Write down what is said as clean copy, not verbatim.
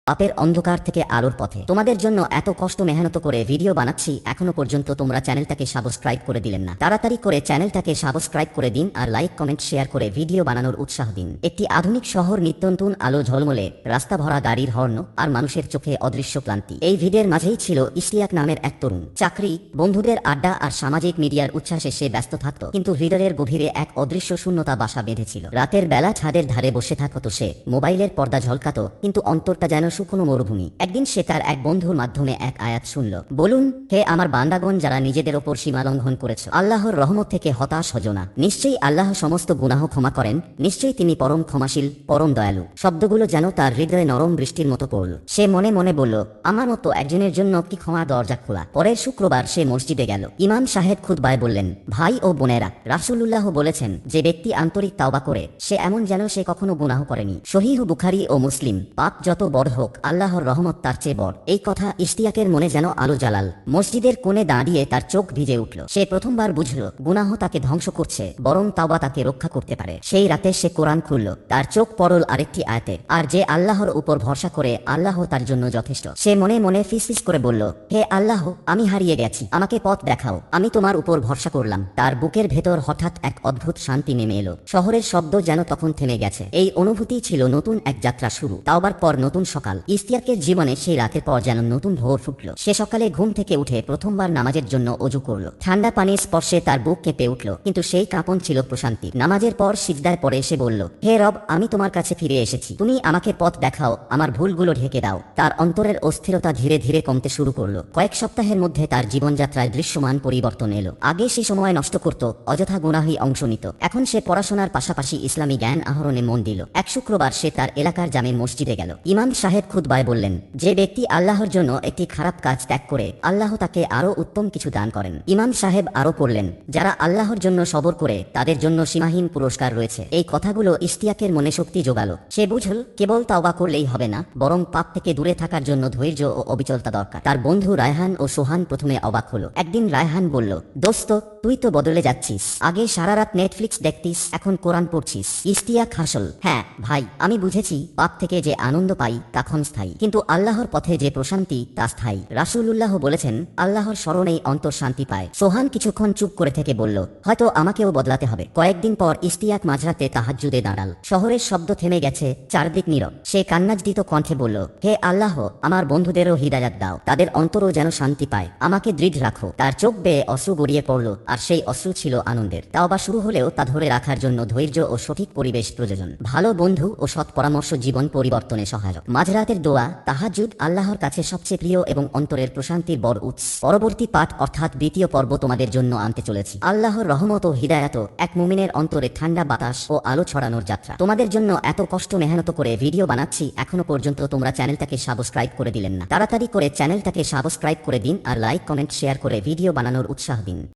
পাপের অন্ধকার থেকে আলোর পথে। তোমাদের জন্য এত কষ্ট মেহনত করে ভিডিও বানাচ্ছি, এখনো পর্যন্ত তোমরা চ্যানেলটাকে সাবস্ক্রাইব করে দিলেন না। তাড়াতাড়ি করে চ্যানেলটাকে সাবস্ক্রাইব করে দিন আর লাইক কমেন্ট শেয়ার করে ভিডিও বানানোর উৎসাহ দিন। একটি আধুনিক শহর, নিত্যনতুন আলো ঝলমলে, রাস্তা ভরা গাড়ির হর্ন আর মানুষের চোখে অদৃশ্য ক্লান্তি। এই ভিডিওর মাঝেই ছিল ইশতিয়াক নামের এক তরুণ। চাকরি, বন্ধুদের আড্ডা আর সামাজিক মিডিয়ার উচ্ছ্বাসে সে ব্যস্ত থাকত, কিন্তু হৃদয়ের গভীরে এক অদৃশ্য শূন্যতা বাসা বেঁধেছিল। রাতের বেলা ছাদের ধারে বসে থাকত সে, মোবাইলের পর্দা ঝলকাত, কিন্তু অন্তরটা যেন শুকনো মরুভূমি। একদিন সে তার এক বন্ধুর মাধ্যমে এক আয়াত শুনল। বলুন, হে আমার বান্দাগণ যারা নিজেদের ওপর সীমা লঙ্ঘন করেছ, আল্লাহর রহমত থেকে হতাশ হজো না। নিশ্চয়ই আল্লাহ সমস্ত গুনাহ ক্ষমা করেন, নিশ্চয়ই তিনি পরম ক্ষমাশীল, পরম দয়ালু। শব্দগুলো যেন তার হৃদয়ে নরম বৃষ্টির মতো পড়ল। সে মনে মনে বলল, আমার মতো একজনের জন্য কি ক্ষমা দরজা খোলা। পরের শুক্রবার সে মসজিদে গেল। ইমাম সাহেব খুতবায় বললেন, ভাই ও বোনেরা, রাসূলুল্লাহ বলেছেন, যে ব্যক্তি আন্তরিক তাওবা করে সে এমন যেন সে কখনো গুনাহ করেনি। সহিহ বুখারী ও মুসলিম। পাপ যত বড় হোক, আল্লাহর রহমত তার চেয়ে বড়। এই কথা ইশতিয়াকের মনে যেন আলো জ্বালাল। মসজিদের কোণে দাঁড়িয়ে তার চোখ ভিজে উঠল। সে প্রথমবার বুঝল, গুনাহ তাকে ধ্বংস করছে, বরং তাওবা তাকে রক্ষা করতে পারে। সেই রাতে সে কোরআন খুলল। তার চোখ পড়ল আরেকটি আয়াতে, আর যে আল্লাহর উপর ভরসা করে, আল্লাহ তার জন্য যথেষ্ট। সে মনে মনে ফিসফিস করে বলল, হে আল্লাহ, আমি হারিয়ে গেছি, আমাকে পথ দেখাও, আমি তোমার উপর ভরসা করলাম। তার বুকের ভেতর হঠাৎ এক অদ্ভুত শান্তি নেমে এলো। শহরের শব্দ যেন তখন থেমে গেছে। এই অনুভূতি ছিল নতুন এক যাত্রা শুরু। তাওবার পর নতুন সকাল। ইশতিয়াকের জীবনে সেই রাতের পর যেন নতুন ভোর ফুটল। সে সকালে ঘুম থেকে উঠে প্রথমবার নামাজের জন্য অজু করল। ঠান্ডা পানির স্পর্শে তার বুক কেঁপে উঠল, কিন্তু সেই কাঁপন ছিল প্রশান্তি। নামাজের পর সিজদায় পড়ে সে বলল, হে রব, আমি তোমার কাছে ফিরে এসেছি, তুমি আমাকে পথ দেখাও, আমার ভুলগুলো ঢেকে দাও। তার অন্তরের অস্থিরতা ধীরে ধীরে কমতে শুরু করলো। কয়েক সপ্তাহের মধ্যে তার জীবনযাত্রায় দৃশ্যমান পরিবর্তন এলো। আগে সে সময় নষ্ট করত, অযথা গুনাহি অংশ নিত। এখন সে পড়াশোনার পাশাপাশি ইসলামী জ্ঞান আহরণে মন দিল। এক শুক্রবার সে তার এলাকার জামে মসজিদে গেল। ইমাম সাহেব খুতবায় বললেন, যে ব্যক্তি আল্লাহর জন্য একটি খারাপ কাজ ত্যাগ করে, আল্লাহ তাকে আরো উত্তম কিছু দান করেন। ইমাম সাহেব আরো পড়লেন, যারা আল্লাহর জন্য সবর করে, তাদের জন্য সীমাহীন পুরস্কার রয়েছে। এই কথাগুলো ইশতিয়াকের মনে শক্তি জোগালো। সে বুঝল, কেবল তাওবা করলেই হবে না, বরং পাপ থেকে দূরে থাকার জন্য ধৈর্য ও অবিচলতা দরকার। তার বন্ধু রায়হান ও সোহান প্রথমে অবাক হলো। একদিন রায়হান বলল, দোস্ত, তুই তো বদলে যাচ্ছিস। আগে সারা রাত নেটফ্লিক্স দেখতিস, এখন কোরআন পড়ছিস। ইশতিয়াক হাসল। হ্যাঁ ভাই, আমি বুঝেছি, পাপ থেকে যে আনন্দ পাই তা ক্ষণস্থায়ী, কিন্তু আল্লাহর পথে যে প্রশান্তি তা স্থায়ী। রাসূলুল্লাহ বলেছেন, আল্লাহর স্মরণেই অন্তর শান্তি পায়। সোহান কিছুক্ষণ চুপ করে থেকে বলল, হয়তো আমাকেও বদলাতে হবে। কয়েকদিন পর ইশতিয়াক মাঝরাতে তাহাজ্জুদে দাঁড়াল। শহরের শব্দ থেমে গেছে, চারদিক নীরব। সে কান্নাজদিত কণ্ঠে বলল, হে আল্লাহ, আমার বন্ধুদেরও হিদায়াত দাও, তাদের অন্তরও যেন শান্তি পায়, আমাকে দৃঢ় রাখো। তার চোখ বেয়ে অশ্রু গড়িয়ে পড়ল, আর সেই অশ্রু ছিল আনন্দের। তাওবা শুরু হলেও তা ধরে রাখার জন্য ধৈর্য ও সঠিক পরিবেশ প্রয়োজন। ভালো বন্ধু ও সৎ পরামর্শ জীবন পরিবর্তনে সহায়ক। মাঝরাতের দোয়া, তাহাজ্জুদ আল্লাহর কাছে সবচেয়ে প্রিয় এবং অন্তরের প্রশান্তির বড় উৎস। পরবর্তী পাঠ অর্থাৎ দ্বিতীয় পর্ব তোমাদের জন্য আনতে চলেছি। আল্লাহর রহমত ও হিদায়াত, এক মুমিনের অন্তরে ঠান্ডা বাতাস ও আলো ছড়ানোর যাত্রা। তোমাদের জন্য এত কষ্ট মেহনত করে ভিডিও বানাচ্ছি, এখনো পর্যন্ত তোমরা চ্যানেলটাকে সাবস্ক্রাইব করে দিলেন না। তাড়াতাড়ি করে চ্যানেলটাকে সাবস্ক্রাইব করে দিন আর লাইক কমেন্ট শেয়ার করে ভিডিও বানানোর উৎসাহ দিন।